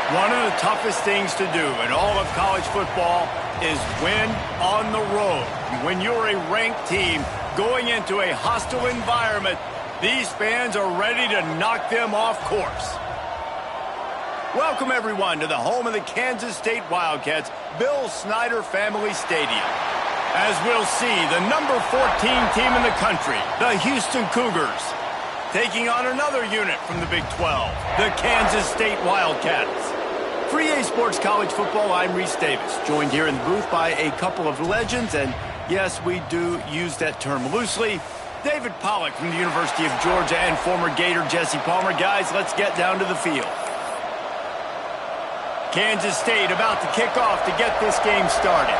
One of the toughest things to do in all of college football is win on the road. When you're a ranked team going into a hostile environment, these fans are ready to knock them off course. Welcome, everyone, to the home of the Kansas State Wildcats, Bill Snyder Family Stadium. As we'll see, the number 14 team in the country, the Houston Cougars, taking on another unit from the Big 12, the Kansas State Wildcats. For EA Sports College Football, I'm Reese Davis, joined here in the booth by a couple of legends, and yes, we do use that term loosely. David Pollack from the University of Georgia and former Gator Jesse Palmer. Guys, let's get down to the field. Kansas State about to kick off to get this game started.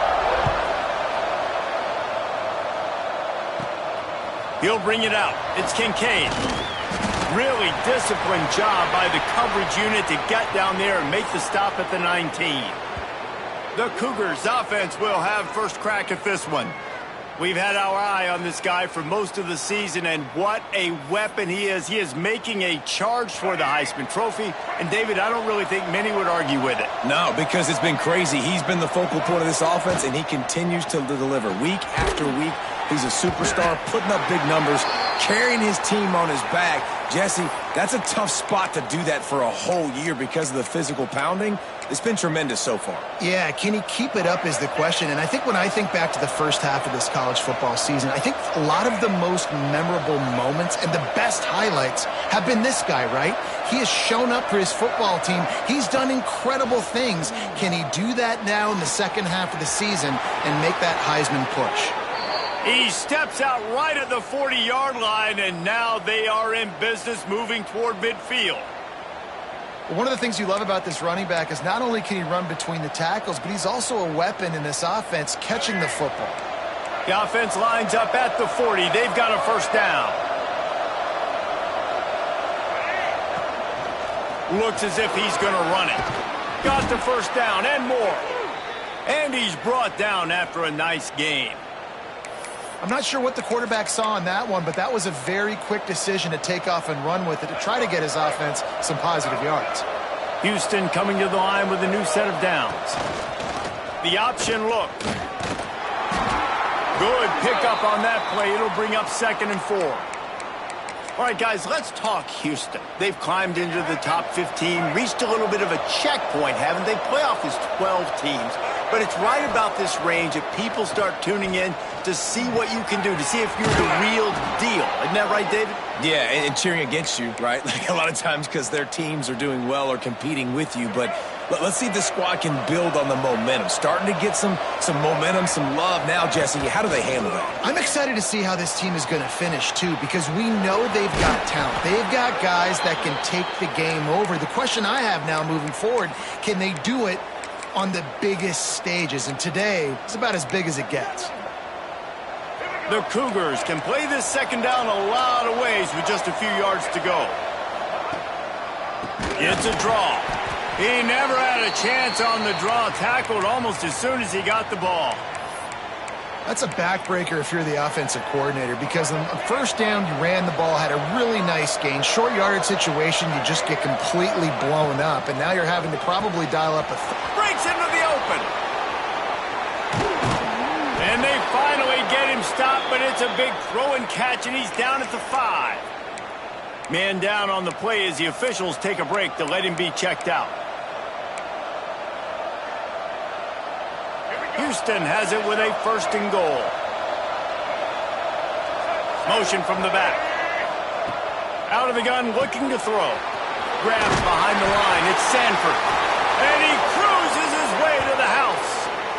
He'll bring it out. It's Kincaid. Really disciplined job by the coverage unit to get down there and make the stop at the 19. The Cougars offense will have first crack at this one. We've had our eye on this guy for most of the season, and what a weapon he is. He is making a charge for the Heisman Trophy, and David, I don't really think many would argue with it. No, because it's been crazy. He's been the focal point of this offense, and he continues to deliver week after week. He's a superstar, putting up big numbers, carrying his team on his back. Jesse, that's a tough spot to do that for a whole year because of the physical pounding. It's been tremendous so far. Yeah, can he keep it up is the question. And I think when I think back to the first half of this college football season, I think a lot of the most memorable moments and the best highlights have been this guy, right? He has shown up for his football team. He's done incredible things. Can he do that now in the second half of the season and make that Heisman push? He steps out right at the 40-yard line, and now they are in business moving toward midfield. One of the things you love about this running back is not only can he run between the tackles, but he's also a weapon in this offense catching the football. The offense lines up at the 40. They've got a first down. Looks as if he's going to run it. Got the first down and more. And he's brought down after a nice game. I'm not sure what the quarterback saw on that one, but that was a very quick decision to take off and run with it to try to get his offense some positive yards. Houston coming to the line with a new set of downs. The option look. Good pickup on that play. It'll bring up 2nd and 4. All right, guys, let's talk Houston. They've climbed into the top 15, reached a little bit of a checkpoint, haven't they? Playoff is 12 teams. But it's right about this range that people start tuning in to see what you can do, to see if you're the real deal. Isn't that right, David? Yeah, and cheering against you, right? Like a lot of times because their teams are doing well or competing with you. But let's see if the squad can build on the momentum. Starting to get some momentum, some love now, Jesse. How do they handle that? I'm excited to see how this team is going to finish, too, because we know they've got talent. They've got guys that can take the game over. The question I have now moving forward, can they do it on the biggest stages? And today is about as big as it gets. The Cougars can play this second down a lot of ways with just a few yards to go. It's a draw. He never had a chance on the draw. Tackled almost as soon as he got the ball. That's a backbreaker if you're the offensive coordinator, because on first down, you ran the ball, had a really nice gain. Short yardage situation, you just get completely blown up, and now you're having to probably dial up a... Breaks into the open. And they finally get him stopped, but it's a big throw and catch, and he's down at the 5. Man down on the play as the officials take a break to let him be checked out. Houston has it with a 1st and goal. Motion from the back. Out of the gun, looking to throw. Grabs behind the line. It's Sanford. And he cruises his way to the house.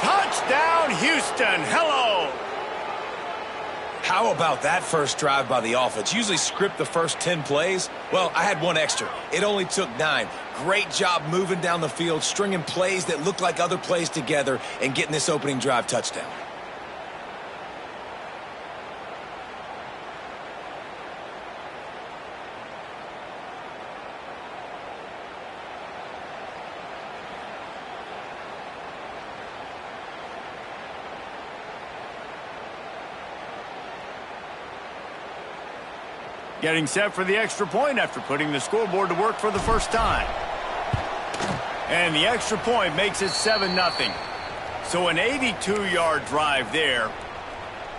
Touchdown, Houston. Hello. How about that first drive by the offense? Usually script the first 10 plays. Well, I had one extra. It only took 9. Great job moving down the field, stringing plays that look like other plays together, and getting this opening drive touchdown. Getting set for the extra point after putting the scoreboard to work for the first time. And the extra point makes it 7-0. So an 82-yard drive there.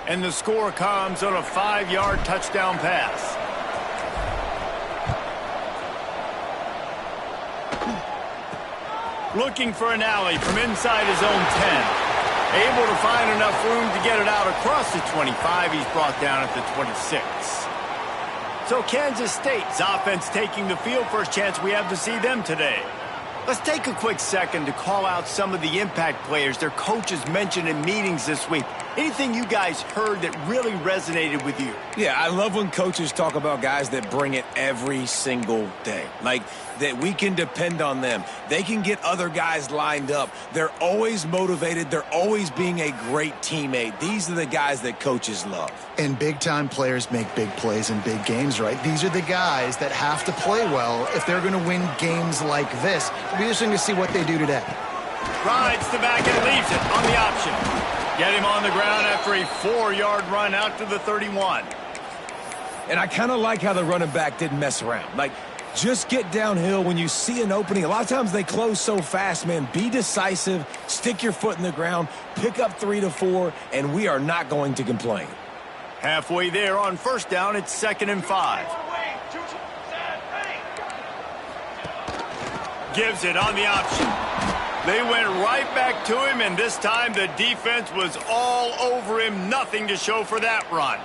And the score comes on a 5-yard touchdown pass. Looking for an alley from inside his own 10. Able to find enough room to get it out across the 25. He's brought down at the 26. So Kansas State's offense taking the field. First chance we have to see them today. Let's take a quick second to call out some of the impact players their coaches mentioned in meetings this week. Anything you guys heard that really resonated with you? Yeah, I love when coaches talk about guys that bring it every single day. Like, that we can depend on them. They can get other guys lined up. They're always motivated. They're always being a great teammate. These are the guys that coaches love. And big-time players make big plays in big games, right? These are the guys that have to play well if they're going to win games like this. It'll be interesting to see what they do today. Rides the back and leaves it on the option. Get him on the ground after a 4-yard run out to the 31. And I kind of like how the running back didn't mess around. Like, just get downhill when you see an opening. A lot of times they close so fast, man. Be decisive, stick your foot in the ground, pick up 3 to 4, and we are not going to complain. Halfway there on first down, it's 2nd and 5. Gives it on the option. They went right back to him, and this time the defense was all over him. Nothing to show for that run.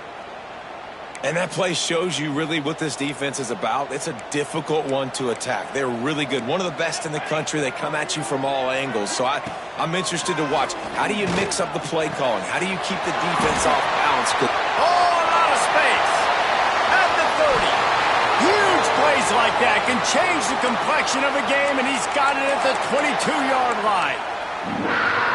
And that play shows you really what this defense is about. It's a difficult one to attack. They're really good. One of the best in the country. They come at you from all angles. So I'm interested to watch. How do you mix up the play calling? How do you keep the defense off balance? Oh, a lot of space. At the 30. Huge plays like that can change the complexion of a game, and he's got it at the 22-yard line.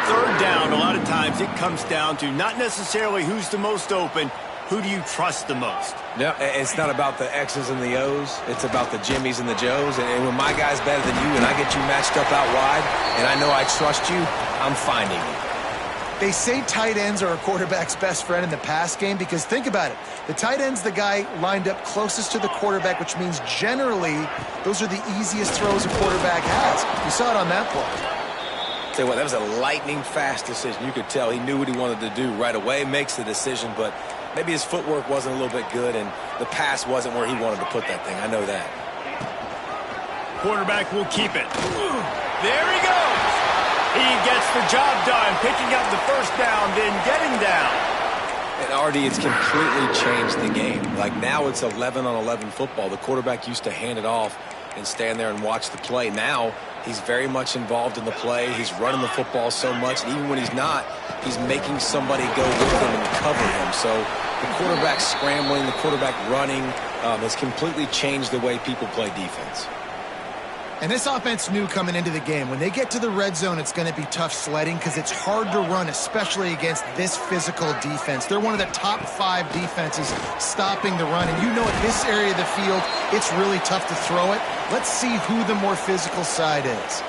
Third down, a lot of times it comes down to not necessarily who's the most open. Who do you trust the most? No, it's not about the X's and the O's. It's about the Jimmies and the Joes. And when my guy's better than you and I get you matched up out wide and I know I trust you, I'm finding you. They say tight ends are a quarterback's best friend in the pass game because think about it. The tight end's the guy lined up closest to the quarterback, which means generally those are the easiest throws a quarterback has. You saw it on that play. Tell you what, that was a lightning-fast decision. You could tell he knew what he wanted to do right away, makes the decision, but maybe his footwork wasn't a little bit good, and the pass wasn't where he wanted to put that thing. I know that. Quarterback will keep it. There he goes. He gets the job done, picking up the first down, then getting down. And Artie, it's completely changed the game. Like now it's 11-on-11 football. The quarterback used to hand it off and stand there and watch the play. Now he's very much involved in the play. He's running the football so much, and even when he's not, he's making somebody go with him and cover him. So the quarterback scrambling, the quarterback running has completely changed the way people play defense. And this offense knew coming into the game, when they get to the red zone, it's going to be tough sledding because it's hard to run, especially against this physical defense. They're one of the top 5 defenses stopping the run. And you know at this area of the field, it's really tough to throw it. Let's see who the more physical side is.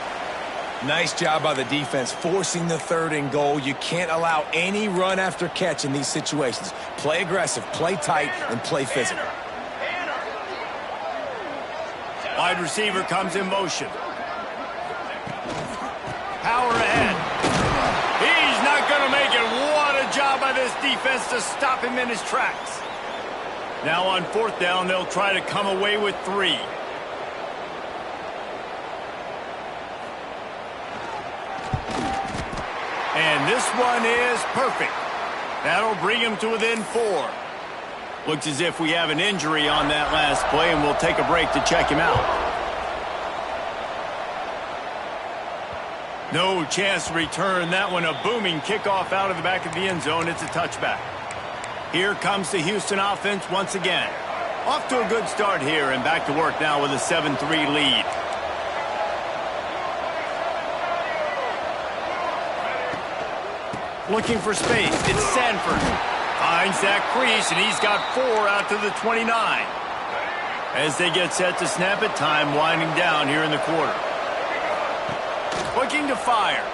Nice job by the defense, forcing the 3rd and goal. You can't allow any run after catch in these situations. Play aggressive, play tight, and play physical. Wide receiver comes in motion. Power ahead. He's not going to make it. What a job by this defense to stop him in his tracks. Now on 4th down, they'll try to come away with 3. And this one is perfect. That'll bring him to within 4. Looks as if we have an injury on that last play, and we'll take a break to check him out. No chance to return that one. A booming kickoff out of the back of the end zone. It's a touchback. Here comes the Houston offense once again. Off to a good start here, and back to work now with a 7-3 lead. Looking for space. It's Sanford. Finds that crease, and he's got 4 out to the 29. As they get set to snap it, time winding down here in the quarter. Looking to fire.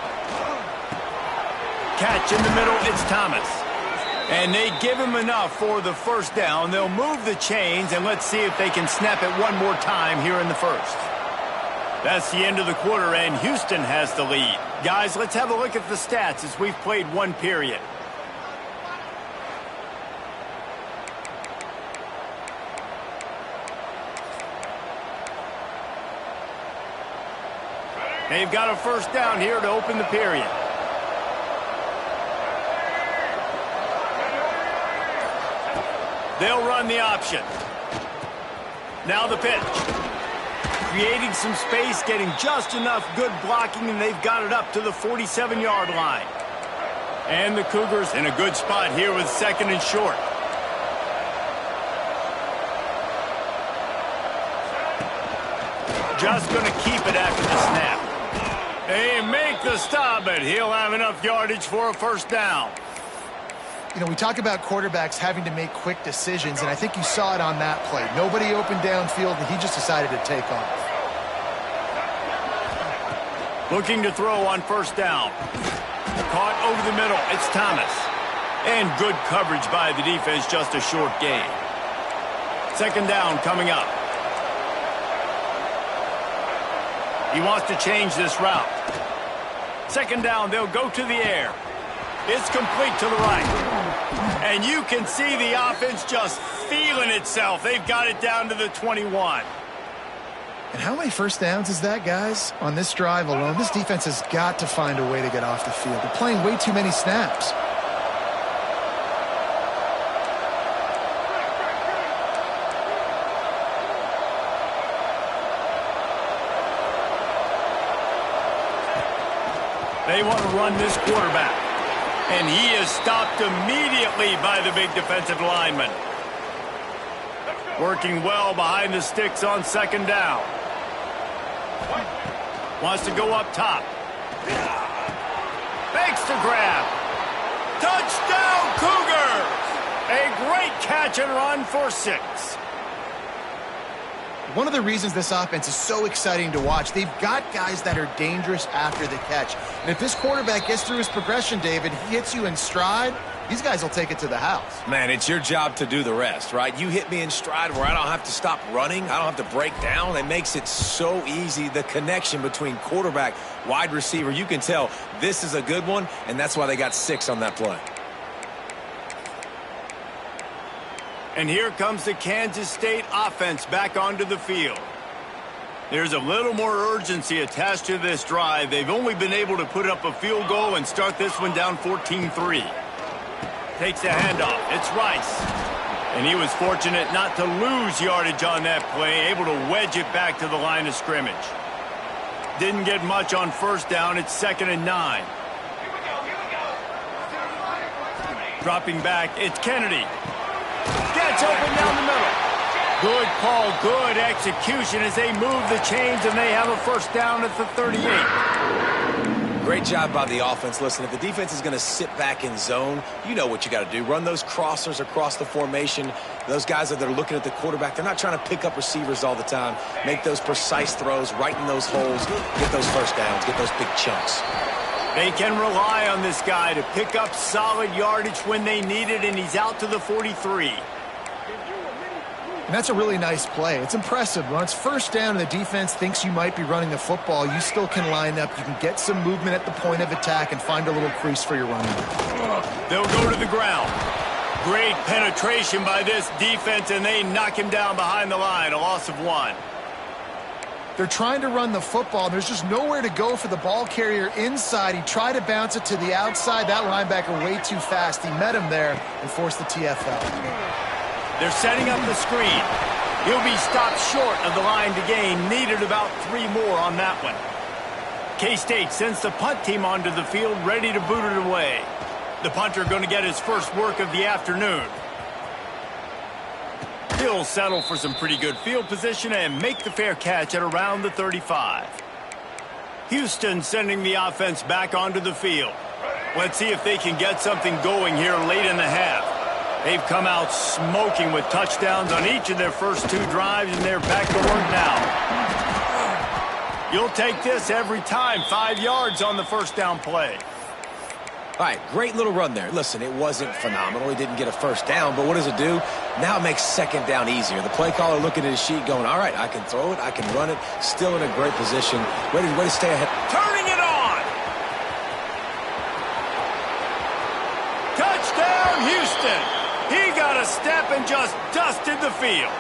Catch in the middle, it's Thomas. And they give him enough for the first down. They'll move the chains, and let's see if they can snap it one more time here in the first. That's the end of the quarter, and Houston has the lead. Guys, let's have a look at the stats as we've played one period. They've got a first down here to open the period. They'll run the option. Now the pitch. Creating some space, getting just enough good blocking, and they've got it up to the 47-yard line. And the Cougars in a good spot here with second and short. Just going to keep it after the snap. They make the stop, but he'll have enough yardage for a first down. You know, we talk about quarterbacks having to make quick decisions, and I think you saw it on that play. Nobody opened downfield, and he just decided to take off. Looking to throw on first down. Caught over the middle. It's Thomas. And good coverage by the defense, just a short gain. Second down coming up. He wants to change this route. Second down, they'll go to the air. It's complete to the right. And you can see the offense just feeling itself. They've got it down to the 21. And how many first downs is that, guys? On this drive alone, this defense has got to find a way to get off the field. They're playing way too many snaps. They want to run this quarterback. And he is stopped immediately by the big defensive lineman. Working well behind the sticks on second down. Wants to go up top. Makes the grab. Touchdown, Cougars! A great catch and run for 6. One of the reasons this offense is so exciting to watch, they've got guys that are dangerous after the catch. And if this quarterback gets through his progression, David, he hits you in stride, these guys will take it to the house. Man, it's your job to do the rest, right? You hit me in stride where I don't have to stop running. I don't have to break down. It makes it so easy, the connection between quarterback, wide receiver. You can tell this is a good one, and that's why they got 6 on that play. And here comes the Kansas State offense back onto the field. There's a little more urgency attached to this drive. They've only been able to put up a field goal and start this one down 14-3. Takes the handoff. It's Rice. And he was fortunate not to lose yardage on that play, able to wedge it back to the line of scrimmage. Didn't get much on first down. It's 2nd and 9. Dropping back, it's Kennedy. Gets open down the middle. Good call, good execution as they move the chains, and they have a first down at the 38. Great job by the offense. Listen, if the defense is going to sit back in zone, you know what you got to do. Run those crossers across the formation. Those guys that are looking at the quarterback, they're not trying to pick up receivers all the time. Make those precise throws, right in those holes, get those first downs, get those big chunks. They can rely on this guy to pick up solid yardage when they need it, and he's out to the 43. And that's a really nice play. It's impressive. When it's first down and the defense thinks you might be running the football, you still can line up. You can get some movement at the point of attack and find a little crease for your running back. They'll go to the ground. Great penetration by this defense, and they knock him down behind the line, a loss of 1. They're trying to run the football. There's just nowhere to go for the ball carrier inside. He tried to bounce it to the outside. That linebacker way too fast. He met him there and forced the TFL. They're setting up the screen. He'll be stopped short of the line to gain. Needed about 3 more on that one. K-State sends the punt team onto the field, ready to boot it away. The punter going to get his first work of the afternoon. He'll settle for some pretty good field position and make the fair catch at around the 35. Houston sending the offense back onto the field. Let's see if they can get something going here late in the half. They've come out smoking with touchdowns on each of their first 2 drives, and they're back to work now. You'll take this every time. 5 yards on the first down play. All right, great little run there. Listen, it wasn't phenomenal. He didn't get a first down, but what does it do? Now it makes second down easier. The play caller looking at his sheet going, all right, I can throw it, I can run it, still in a great position. Way to stay ahead. Turning it on! Touchdown, Houston! He got a step and just dusted the field.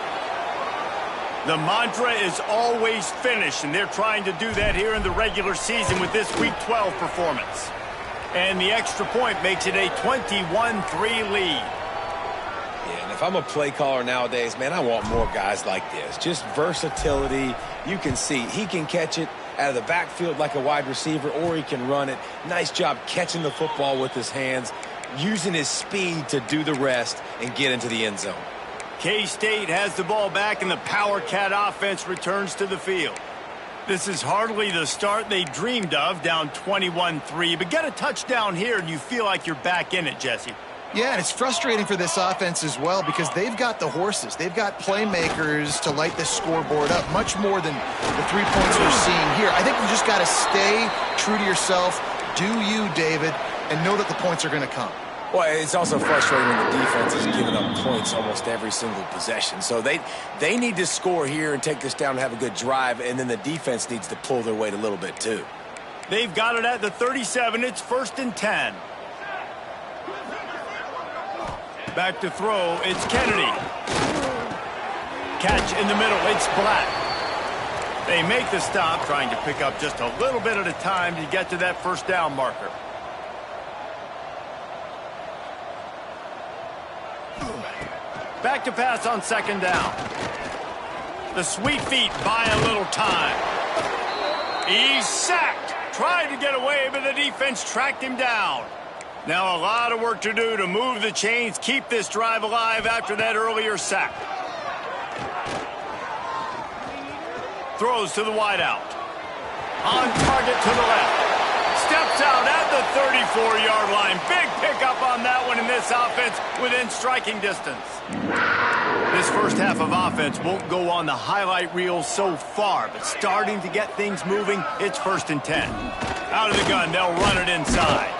The mantra is always finish, and they're trying to do that here in the regular season with this Week 12 performance. And the extra point makes it a 21-3 lead. Yeah, and if I'm a play caller nowadays, man, I want more guys like this. Just versatility. You can see he can catch it out of the backfield like a wide receiver, or he can run it. Nice job catching the football with his hands, using his speed to do the rest and get into the end zone. K-State has the ball back, and the Power Cat offense returns to the field. This is hardly the start they dreamed of, down 21-3. But get a touchdown here, and you feel like you're back in it, Jesse. Yeah, and it's frustrating for this offense as well because they've got the horses. They've got playmakers to light this scoreboard up, much more than the 3 points we're seeing here. I think you just got to stay true to yourself, do you, David, and know that the points are going to come. Well, it's also frustrating when the defense is giving up points almost every single possession. So they need to score here and take this down and have a good drive, and then the defense needs to pull their weight a little bit too. They've got it at the 37. It's 1st and 10. Back to throw. It's Kennedy. Catch in the middle. It's Black. They make the stop, trying to pick up just a little bit at a time to get to that first down marker. Back to pass on 2nd down. The sweet feet buy a little time. He's sacked. Tried to get away, but the defense tracked him down. Now a lot of work to do to move the chains, keep this drive alive after that earlier sack. Throws to the wideout. On target to the left. Steps out at the 34-yard line. Big pickup on that one in this offense within striking distance. This first half of offense won't go on the highlight reel so far, but starting to get things moving, it's 1st and 10. Out of the gun, they'll run it inside.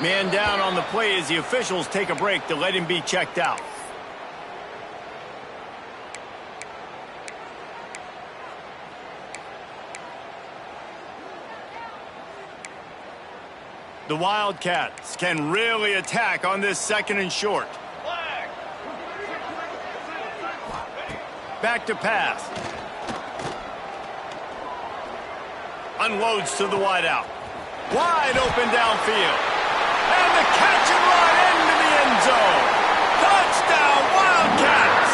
Man down on the play as the officials take a break to let him be checked out. The Wildcats can really attack on this 2nd and short. Back to pass. Unloads to the wideout. Wide open downfield. And the catch and run into the end zone. Touchdown, Wildcats!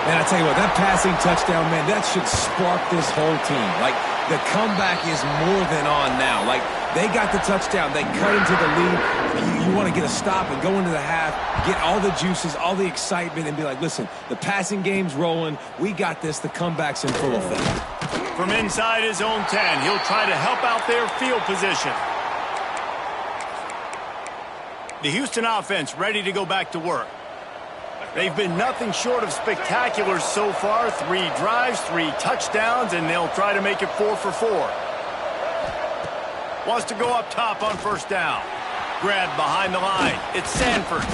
Man, I tell you what, that passing touchdown, man, that should spark this whole team. Like, the comeback is more than on now. Like, they got the touchdown. They cut into the lead. You want to get a stop and go into the half, get all the juices, all the excitement, and be like, listen, the passing game's rolling. We got this. The comeback's in full effect. From inside his own 10, he'll try to help out their field position. The Houston offense ready to go back to work. They've been nothing short of spectacular so far. 3 drives, 3 touchdowns, and they'll try to make it 4 for 4. Wants to go up top on 1st down. Grab behind the line. It's Sanford.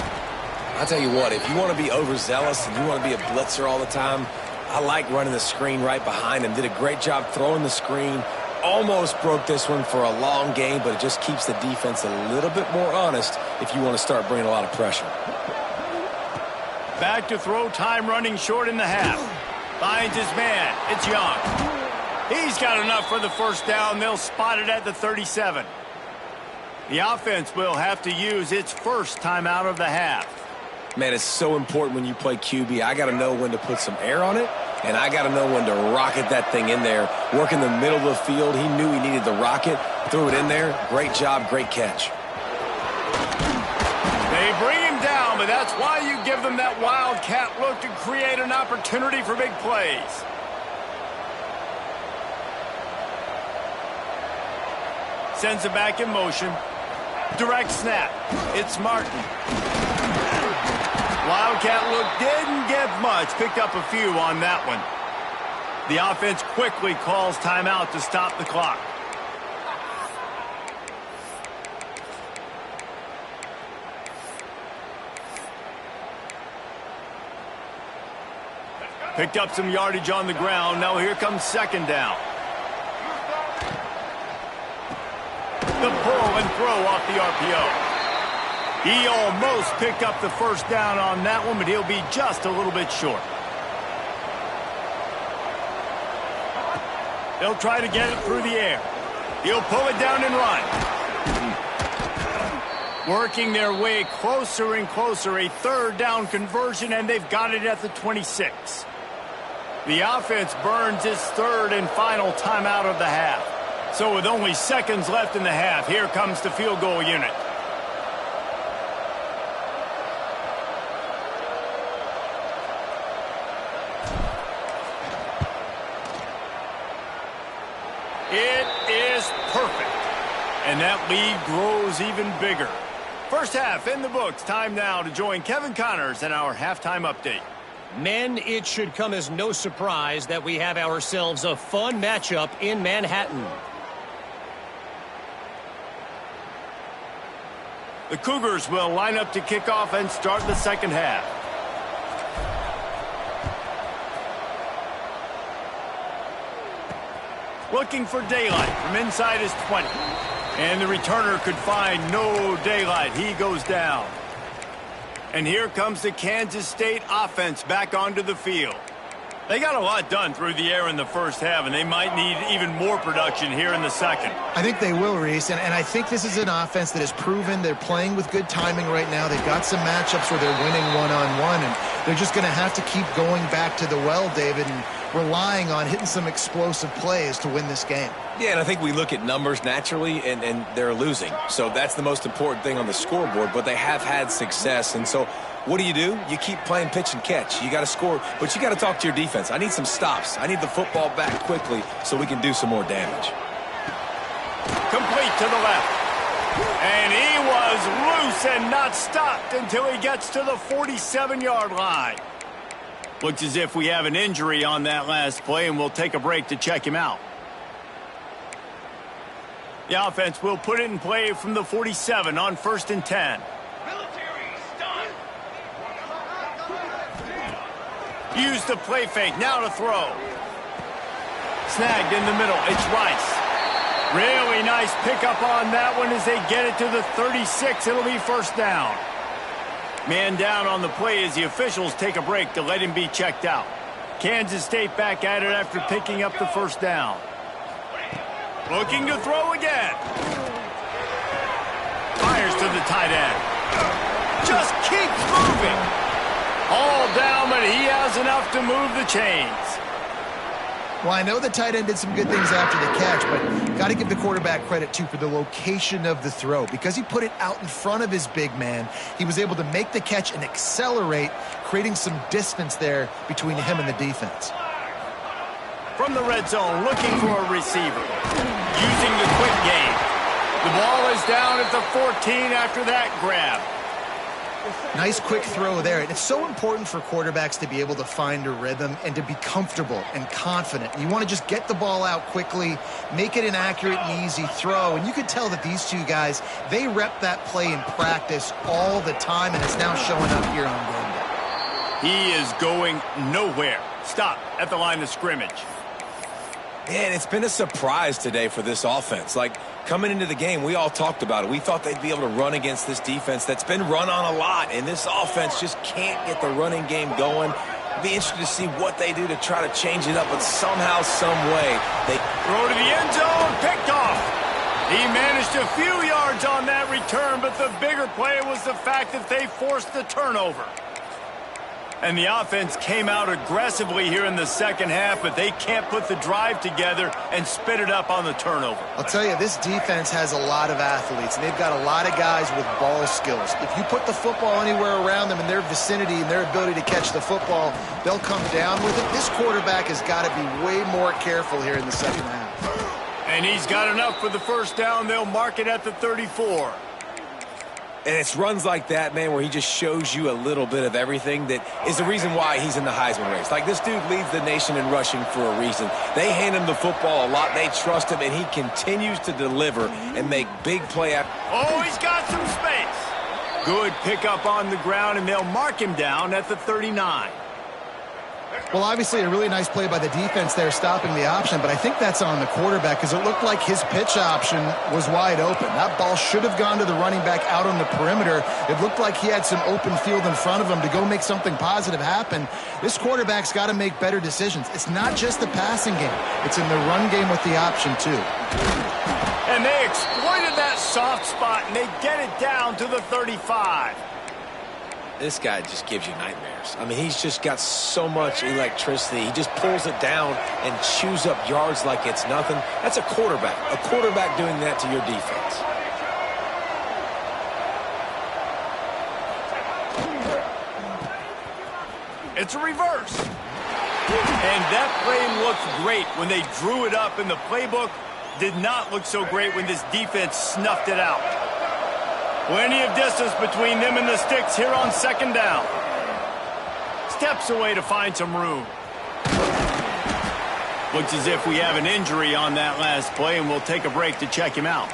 I'll tell you what, if you want to be overzealous and you want to be a blitzer all the time, I like running the screen right behind him. Did a great job throwing the screen. Almost broke this one for a long game, but it just keeps the defense a little bit more honest if you want to start bringing a lot of pressure. Back to throw, time running short in the half. Finds his man. It's Young. He's got enough for the first down. They'll spot it at the 37. The offense will have to use its first timeout of the half. Man, it's so important when you play QB. I got to know when to put some air on it, and I got to know when to rocket that thing in there. Work in the middle of the field. He knew he needed the rocket. Threw it in there. Great job, great catch. They bring him down, but that's why you give them that wildcat look to create an opportunity for big plays. Sends it back in motion. Direct snap. It's Martin. Wildcat look didn't get much. Picked up a few on that one. The offense quickly calls timeout to stop the clock. Picked up some yardage on the ground. Now here comes second down. The pull and throw off the RPO. He almost picked up the first down on that one, but he'll be just a little bit short. They'll try to get it through the air. He'll pull it down and run. Working their way closer and closer. A third down conversion, and they've got it at the 26. The offense burns its third and final timeout of the half. So with only seconds left in the half, here comes the field goal unit. It is perfect. And that lead grows even bigger. First half in the books. Time now to join Kevin Connors in our halftime update. Men, it should come as no surprise that we have ourselves a fun matchup in Manhattan. The Cougars will line up to kick off and start the second half. Looking for daylight from inside his 20. And the returner could find no daylight. He goes down. And here comes the Kansas State offense back onto the field. They got a lot done through the air in the first half, and they might need even more production here in the second. I think they will, Reese, and I think this is an offense that has proven they're playing with good timing right now. They've got some matchups where they're winning one-on-one, and they're just going to have to keep going back to the well, David, and relying on hitting some explosive plays to win this game. Yeah, and I think we look at numbers naturally, and they're losing. So that's the most important thing on the scoreboard, but they have had success. And so what do? You keep playing pitch and catch. You got to score, but you got to talk to your defense. I need some stops. I need the football back quickly so we can do some more damage. Complete to the left. And he was loose and not stopped until he gets to the 47-yard line. Looks as if we have an injury on that last play, and we'll take a break to check him out. The offense will put it in play from the 47 on 1st and 10. Use the play fake, now to throw. Snagged in the middle, it's Rice. Really nice pickup on that one as they get it to the 36. It'll be first down. Man down on the play as the officials take a break to let him be checked out. Kansas State back at it after picking up the first down. Looking to throw again. Fires to the tight end. Just keeps moving. All down, but he has enough to move the chains. Well, I know the tight end did some good things after the catch, but got to give the quarterback credit, too, for the location of the throw. Because he put it out in front of his big man, he was able to make the catch and accelerate, creating some distance there between him and the defense. From the red zone, looking for a receiver. Using the quick game. The ball is down at the 14 after that grab. Nice quick throw there. And it's so important for quarterbacks to be able to find a rhythm and to be comfortable and confident. You want to just get the ball out quickly, make it an accurate and easy throw. And you can tell that these two guys, they rep that play in practice all the time, and it's now showing up here on game day. He is going nowhere. Stop at the line of scrimmage. Yeah, and it's been a surprise today for this offense. Like, coming into the game, we all talked about it. We thought they'd be able to run against this defense that's been run on a lot, and this offense just can't get the running game going. It'll be interesting to see what they do to try to change it up, but somehow, some way, they throw to the end zone, picked off. He managed a few yards on that return, but the bigger play was the fact that they forced the turnover. And the offense came out aggressively here in the second half, but they can't put the drive together and spit it up on the turnover. I'll tell you, this defense has a lot of athletes, and they've got a lot of guys with ball skills. If you put the football anywhere around them in their vicinity and their ability to catch the football, they'll come down with it. This quarterback has got to be way more careful here in the second half. And he's got enough for the first down. They'll mark it at the 34. And it's runs like that, man, where he just shows you a little bit of everything that is the reason why he's in the Heisman race. Like, this dude leads the nation in rushing for a reason. They hand him the football a lot. They trust him, and he continues to deliver and make big play. Oh, he's got some space. Good pickup on the ground, and they'll mark him down at the 39. Well, obviously a really nice play by the defense there stopping the option, but I think that's on the quarterback because it looked like his pitch option was wide open. That ball should have gone to the running back out on the perimeter. It looked like he had some open field in front of him to go make something positive happen. This quarterback's got to make better decisions. It's not just the passing game. It's in the run game with the option, too. And they exploited that soft spot, and they get it down to the 35. This guy just gives you nightmares. I mean, he's just got so much electricity. He just pulls it down and chews up yards like it's nothing. That's a quarterback. A quarterback doing that to your defense. It's a reverse. And that play looked great when they drew it up in the playbook. Did not look so great when this defense snuffed it out. Plenty of distance between them and the sticks here on second down. Steps away to find some room. Looks as if we have an injury on that last play, and we'll take a break to check him out.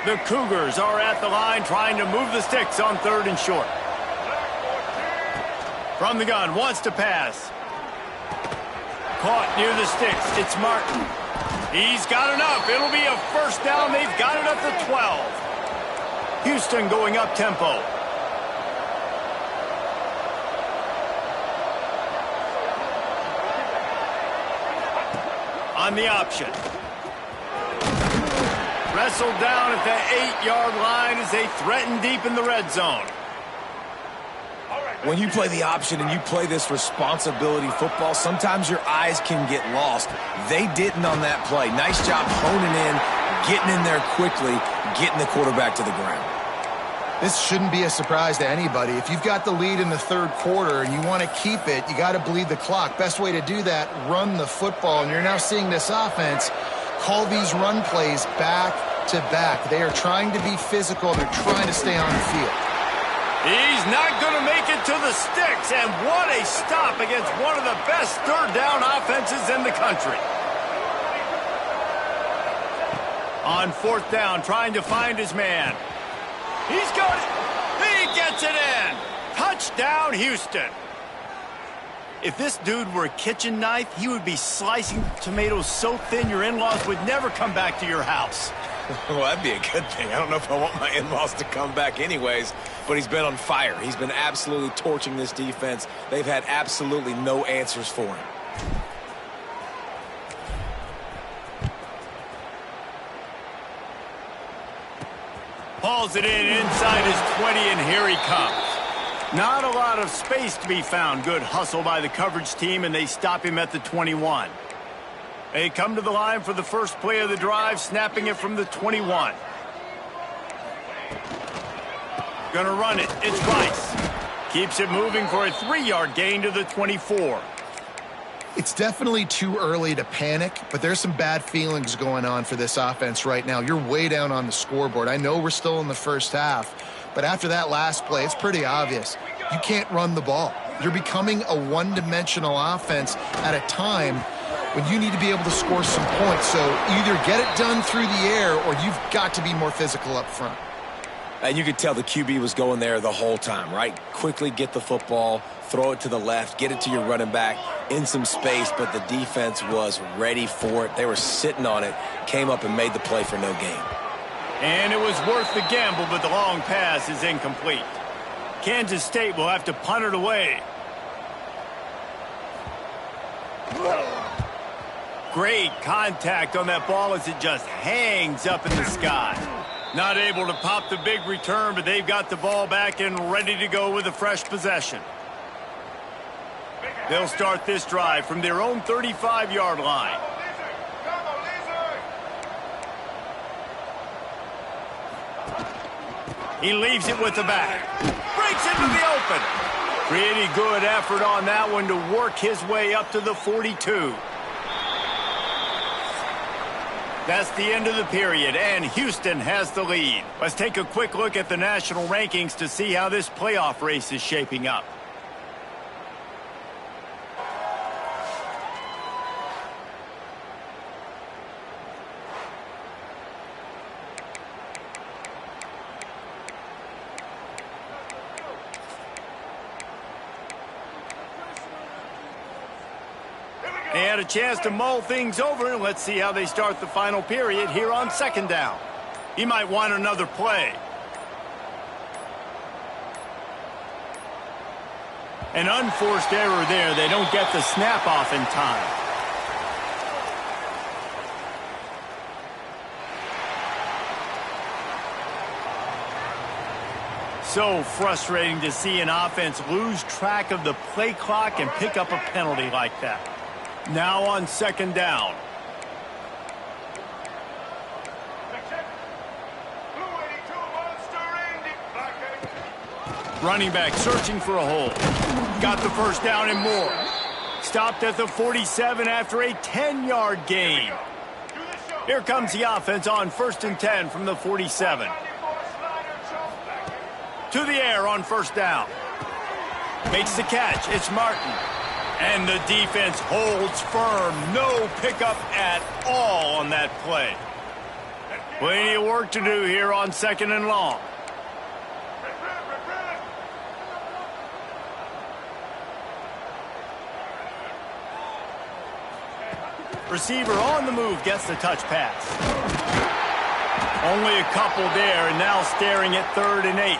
The Cougars are at the line trying to move the sticks on 3rd and short. From the gun, wants to pass. Caught near the sticks. It's Martin. He's got enough. It'll be a first down. They've got it at the 12. Houston going up tempo. On the option. Wrestled down at the 8-yard line as they threaten deep in the red zone. When you play the option and you play this responsibility football, sometimes your eyes can get lost. They didn't on that play. Nice job honing in, getting in there quickly, getting the quarterback to the ground. This shouldn't be a surprise to anybody. If you've got the lead in the 3rd quarter and you want to keep it, you got to bleed the clock. Best way to do that, run the football. And you're now seeing this offense call these run plays back to back. They are trying to be physical, and they're trying to stay on the field. He's not going to make it to the sticks, and what a stop against one of the best 3rd down offenses in the country. On 4th down, trying to find his man. He's got it. He gets it in. Touchdown, Houston. If this dude were a kitchen knife, he would be slicing tomatoes so thin your in-laws would never come back to your house. Well, that'd be a good thing. I don't know if I want my in-laws to come back anyways, but he's been on fire. He's been absolutely torching this defense. They've had absolutely no answers for him. Hauls it in inside his 20, and here he comes. Not a lot of space to be found. Good hustle by the coverage team, and they stop him at the 21. They come to the line for the first play of the drive, snapping it from the 21. Gonna run it. It's Rice. Keeps it moving for a 3-yard gain to the 24. It's definitely too early to panic, but there's some bad feelings going on for this offense right now. You're way down on the scoreboard. I know we're still in the first half, but after that last play, it's pretty obvious. You can't run the ball. You're becoming a one-dimensional offense at a time when you need to be able to score some points. So either get it done through the air or you've got to be more physical up front. And you could tell the QB was going there the whole time, right? Quickly get the football, throw it to the left, get it to your running back in some space, but the defense was ready for it. They were sitting on it, came up and made the play for no gain. And it was worth the gamble, but the long pass is incomplete. Kansas State will have to punt it away. Great contact on that ball as it just hangs up in the sky. Not able to pop the big return, but they've got the ball back and ready to go with a fresh possession. They'll start this drive from their own 35-yard line. He leaves it with the back. Breaks into the open. Pretty good effort on that one to work his way up to the 42. That's the end of the period, and Houston has the lead. Let's take a quick look at the national rankings to see how this playoff race is shaping up. They had a chance to mull things over, and let's see how they start the final period here on second down. He might want another play. An unforced error there. They don't get the snap off in time. So frustrating to see an offense lose track of the play clock and pick up a penalty like that. Now on second down. Running back searching for a hole. Got the first down and more. Stopped at the 47 after a 10-yard gain. Here comes the offense on 1st and 10 from the 47. To the air on first down. Makes the catch. It's Martin. And the defense holds firm. No pickup at all on that play. Plenty of work to do here on second and long. Receiver on the move gets the touch pass. Only a couple there, and now staring at 3rd and 8.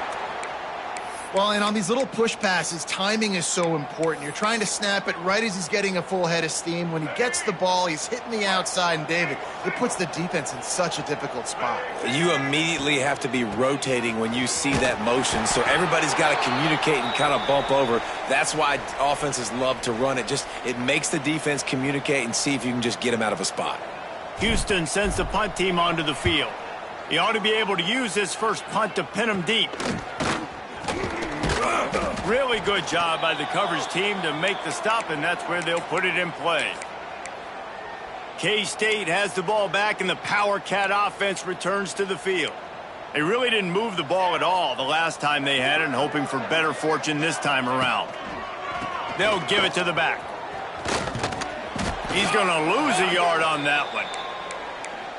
Well, and on these little push passes, timing is so important. You're trying to snap it right as he's getting a full head of steam. When he gets the ball, he's hitting the outside, and David, it puts the defense in such a difficult spot. You immediately have to be rotating when you see that motion, so everybody's got to communicate and kind of bump over. That's why offenses love to run it. It makes the defense communicate and see if you can just get him out of a spot. Houston sends the punt team onto the field. He ought to be able to use his first punt to pin him deep. Really good job by the coverage team to make the stop, and that's where they'll put it in play. K-State has the ball back, and the Power Cat offense returns to the field. They really didn't move the ball at all the last time they had it, and hoping for better fortune this time around. They'll give it to the back. He's going to lose a yard on that one.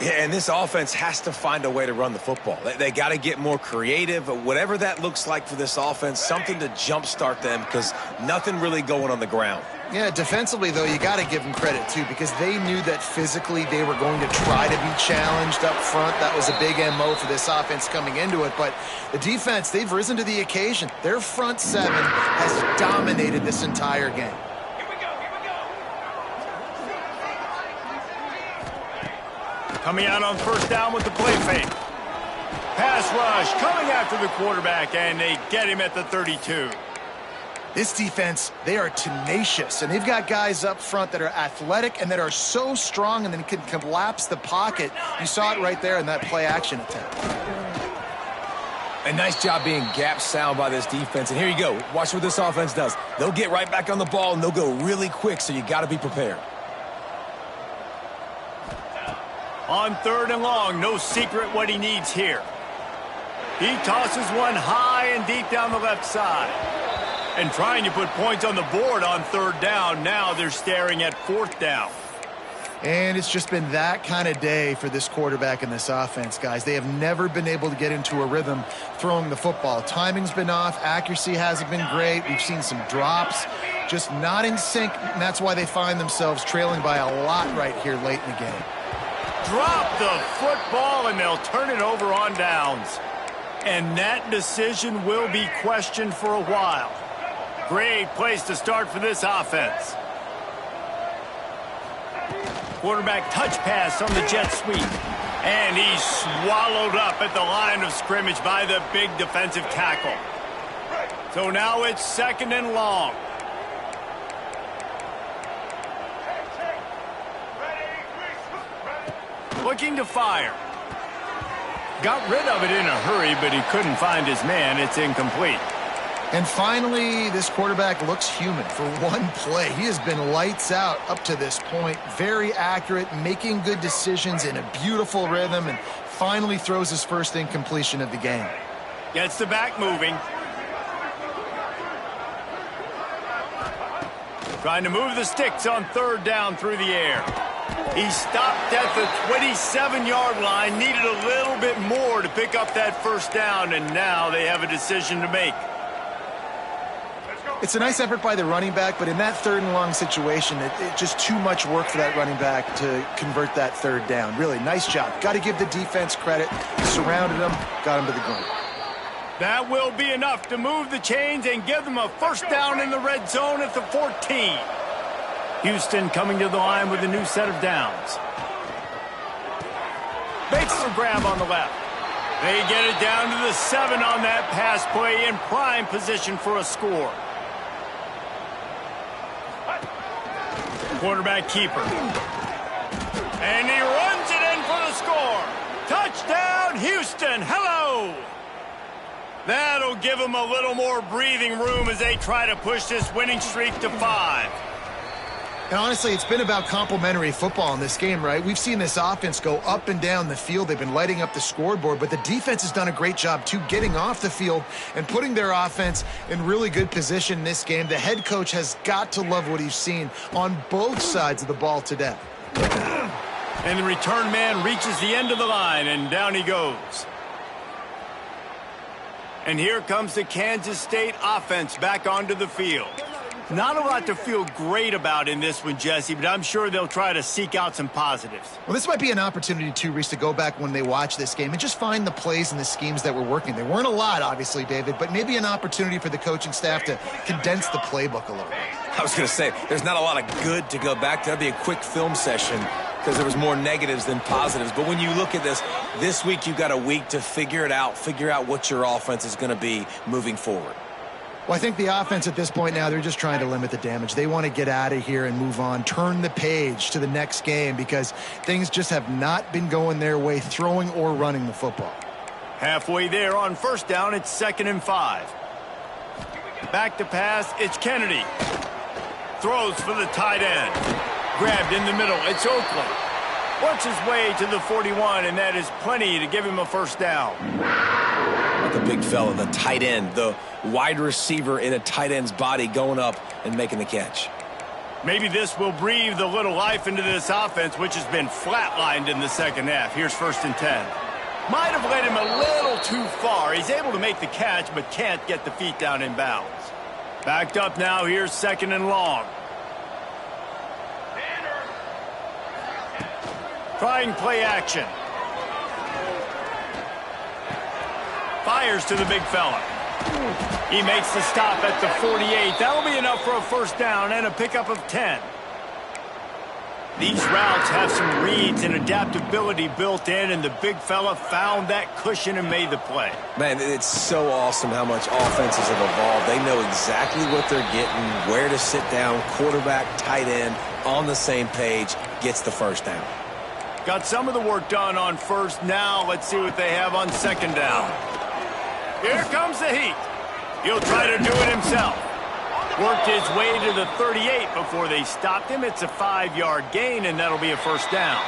Yeah, and this offense has to find a way to run the football. They got to get more creative, whatever that looks like for this offense, something to jumpstart them because nothing really going on the ground. Yeah, defensively, though, you got to give them credit, too, because they knew that physically they were going to try to be challenged up front. That was a big MO for this offense coming into it. But the defense, they've risen to the occasion. Their front seven has dominated this entire game. Coming out on first down with the play fake. Pass rush coming after the quarterback, and they get him at the 32. This defense, they are tenacious, and they've got guys up front that are athletic and that are so strong and then can collapse the pocket. You saw it right there in that play-action attempt. A nice job being gap sound by this defense. And here you go. Watch what this offense does. They'll get right back on the ball, and they'll go really quick, so you got to be prepared. On 3rd and long, no secret what he needs here. He tosses one high and deep down the left side. And trying to put points on the board on 3rd down. Now they're staring at 4th down. And it's just been that kind of day for this quarterback and this offense, guys. They have never been able to get into a rhythm throwing the football. Timing's been off. Accuracy hasn't been great. We've seen some drops. Just not in sync, and that's why they find themselves trailing by a lot right here late in the game. Drop the football, and they'll turn it over on downs. And that decision will be questioned for a while. Great place to start for this offense. Quarterback touch pass on the jet sweep. And he's swallowed up at the line of scrimmage by the big defensive tackle. So now it's 2nd and long. Looking to fire. Got rid of it in a hurry, but he couldn't find his man. It's incomplete. And finally, this quarterback looks human for one play. He has been lights out up to this point. Very accurate, making good decisions in a beautiful rhythm, and finally throws his first incompletion of the game. Gets the back moving. Trying to move the sticks on 3rd down through the air. He stopped at the 27-yard line, needed a little bit more to pick up that first down, and now they have a decision to make. It's a nice effort by the running back, but in that 3rd and long situation, it just too much work for that running back to convert that 3rd down. Really, nice job. Got to give the defense credit. Surrounded him, got him to the ground. That will be enough to move the chains and give them a first down in the red zone at the 14. Houston coming to the line with a new set of downs. Makes the grab on the left. They get it down to the 7 on that pass play in prime position for a score. Quarterback keeper. And he runs it in for the score. Touchdown, Houston. Hello. That'll give them a little more breathing room as they try to push this winning streak to 5. And honestly, it's been about complementary football in this game, right? We've seen this offense go up and down the field. They've been lighting up the scoreboard, but the defense has done a great job, too, getting off the field and putting their offense in really good position in this game. The head coach has got to love what he's seen on both sides of the ball today. And the return man reaches the end of the line, and down he goes. And here comes the Kansas State offense back onto the field. Not a lot to feel great about in this one, Jesse, but I'm sure they'll try to seek out some positives. Well, this might be an opportunity, too, Reese, to go back when they watch this game and just find the plays and the schemes that were working. There weren't a lot, obviously, David, but maybe an opportunity for the coaching staff to condense the playbook a little bit. I was going to say, there's not a lot of good to go back to. That'd be a quick film session because there was more negatives than positives. But when you look at this week you've got a week to figure it out, figure out what your offense is going to be moving forward. Well, I think the offense at this point now, they're just trying to limit the damage. They want to get out of here and move on, turn the page to the next game because things just have not been going their way, throwing or running the football. Halfway there on first down, it's 2nd and 5. Back to pass, it's Kennedy. Throws for the tight end. Grabbed in the middle, it's Oakland. Works his way to the 41, and that is plenty to give him a first down. The big fella, the tight end, the wide receiver in a tight end's body going up and making the catch. Maybe this will breathe a little life into this offense, which has been flatlined in the second half. Here's 1st and 10. Might have led him a little too far. He's able to make the catch, but can't get the feet down in bounds. Backed up now, here's 2nd and long. Trying play action. Fires to the big fella. He makes the stop at the 48. That'll be enough for a first down and a pickup of 10. These routes have some reads and adaptability built in, and the big fella found that cushion and made the play. Man, it's so awesome how much offenses have evolved. They know exactly what they're getting, where to sit down, quarterback, tight end, on the same page, gets the first down. Got some of the work done on first. Now let's see what they have on 2nd down. Here comes the heat. He'll try to do it himself. Worked his way to the 38 before they stopped him. It's a 5-yard gain, and that'll be a first down.